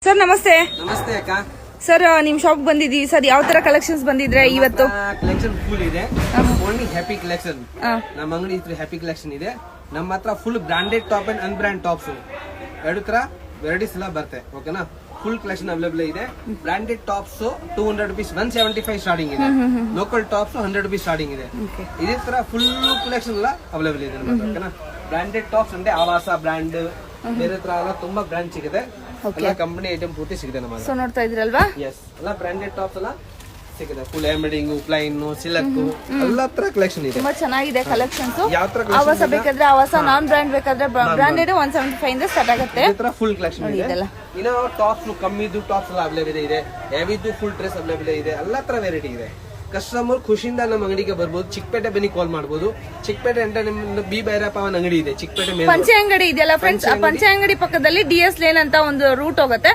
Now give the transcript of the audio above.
Sir ನಮಸ್ತೆ. ನಮಸ್ತೆ ಅಕ್ಕ. ಸರ್ ನಿಮ್ ಶಾಪ್ ಬಂದಿದೀವಿ ಸರ್. ಯಾವ ತರ ಕಲೆಕ್ಷನ್ಸ್ ಬಂದಿದ್ರೆ ಇವತ್ತು? ಕಲೆಕ್ಷನ್ ಫುಲ್ ಇದೆ. Only happy collection. ನಮ್ಮ ಅಂಗಡಿ ಇದ್ರೆ ಹ್ಯಾಪಿ ಕಲೆಕ್ಷನ್ ಇದೆ. ನಮ್ಮ ಹತ್ರ full branded top and unbranded tops ಎರಡು ತರ ವೆರೈಟೀಸ್ ಎಲ್ಲ ಬರುತ್ತೆ. ಓಕೆನಾ? ಫುಲ್ ಕಲೆಕ್ಷನ್ ಅವೈಲೇಬಲ್ ಇದೆ. ಬ್ರಾಂಡೆಡ್ ಟಾಪ್ಸ್ 200 rupees 175 ಸ್ಟಾರ್ಟಿಂಗ್ ಇದೆ. ಲೋಕಲ್ ಟಾಪ್ಸ್ 100 rupees ಸ್ಟಾರ್ಟಿಂಗ್ ಇದೆ. ಇದೇ ತರ ಫುಲ್ ಕಲೆಕ್ಷನ್ ಎಲ್ಲ ಅವೈಲೇಬಲ್ ಇದೆ ನಮ್ಮ ಹತ್ರ. ಓಕೆನಾ? ಬ್ರಾಂಡೆಡ್ ಟಾಪ್ಸ್ ಅಂದ್ರೆ ಆವಾಸ ಬ್ರಾಂಡ್, ಬೇರೆ ತರ ಎಲ್ಲ ತುಂಬಾ ಬ್ರಾಂಡ್ ಸಿಗುತ್ತೆ. ಎಲ್ಲ ಕಂಪನಿ ಐಟಮ್ ಪೂರ್ತಿ ಸಿಗುತ್ತೆ ನಮ್ಮ ಹತ್ರ. ಸೊ ನೋಡ್ತಾ ಇದ್ರಲ್ವಾ? ಎಸ್, ಎಲ್ಲ ಬ್ರಾಂಡೆಡ್ ಟಾಪ್ಸ್ ಎಲ್ಲ ಸಿಗುತ್ತೆ. ಫುಲ್ ಎಂಬ್ರಾಯ್ಡಿಂಗ್, ಪ್ಲೈನ್, ಸಿಲ್ಕ್ ಎಲ್ಲ ತರ ಕಲೆಕ್ಷನ್ ಇದೆ. ತುಂಬಾ ಚೆನ್ನಾಗಿದೆ ಕಲೆಕ್ಷನ್ಸ್. ಯಾವ ತರ ಆವಾಸ ಬೇಕಾದ್ರೆ ಆವಾಸ, ನಾನ್ ಬ್ರಾಂಡ್ ಬೇಕಾದ್ರೆ ಬ್ರಾಂಡೆಡ್ 175 ಇಂದ ಸ್ಟಾರ್ಟ್ ಆಗುತ್ತೆ. ಈ ತರ ಫುಲ್ ಕಲೆಕ್ಷನ್ ಇದೆ. ಇನ್ನು ಟಾಪ್ಸ್ ಕಮ್ಮಿದು ಟಾಪ್ಸ್ ಎಲ್ಲ ಅವೈಲೇಬಲ್ ಇದೆ. ಹೆವಿದು ಫುಲ್ ಡ್ರೆಸ್ ಅವೈಲೇಬಲ್ ಇದೆ. ಎಲ್ಲ ತರ ವೆರೈಟಿ ಇದೆ. ಕಸ್ಟಮರ್ ಖುಷಿಯಿಂದ ನಮ್ಮ ಅಂಗಡಿಗೆ ಬರ್ಬೋದು. ಚಿಕ್ಕಪೇಟೆ ಬನ್ನಿ ಕಾಲ್ ಮಾಡಬಹುದು. ಚಿಕ್ಕಪೇಟೆ ಅಂತ ನಿಮ್ದು ಬಿ ಭೈರಪ್ಪ ಅವನ ಅಂಗಡಿ ಇದೆ ಚಿಕ್ಕಪೇಟೆ ಮೇಲೆ. ಪಂಚೆ ಅಂಗಡಿ ಇದೆಯಲ್ಲ ಫ್ರೆಂಡ್ಸ್, ಆ ಪಂಚೆ ಅಂಗಡಿ ಪಕ್ಕದಲ್ಲಿ DS ಲೇನ್ ಅಂತ ಒಂದು ರೂಟ್ ಹೋಗುತ್ತೆ.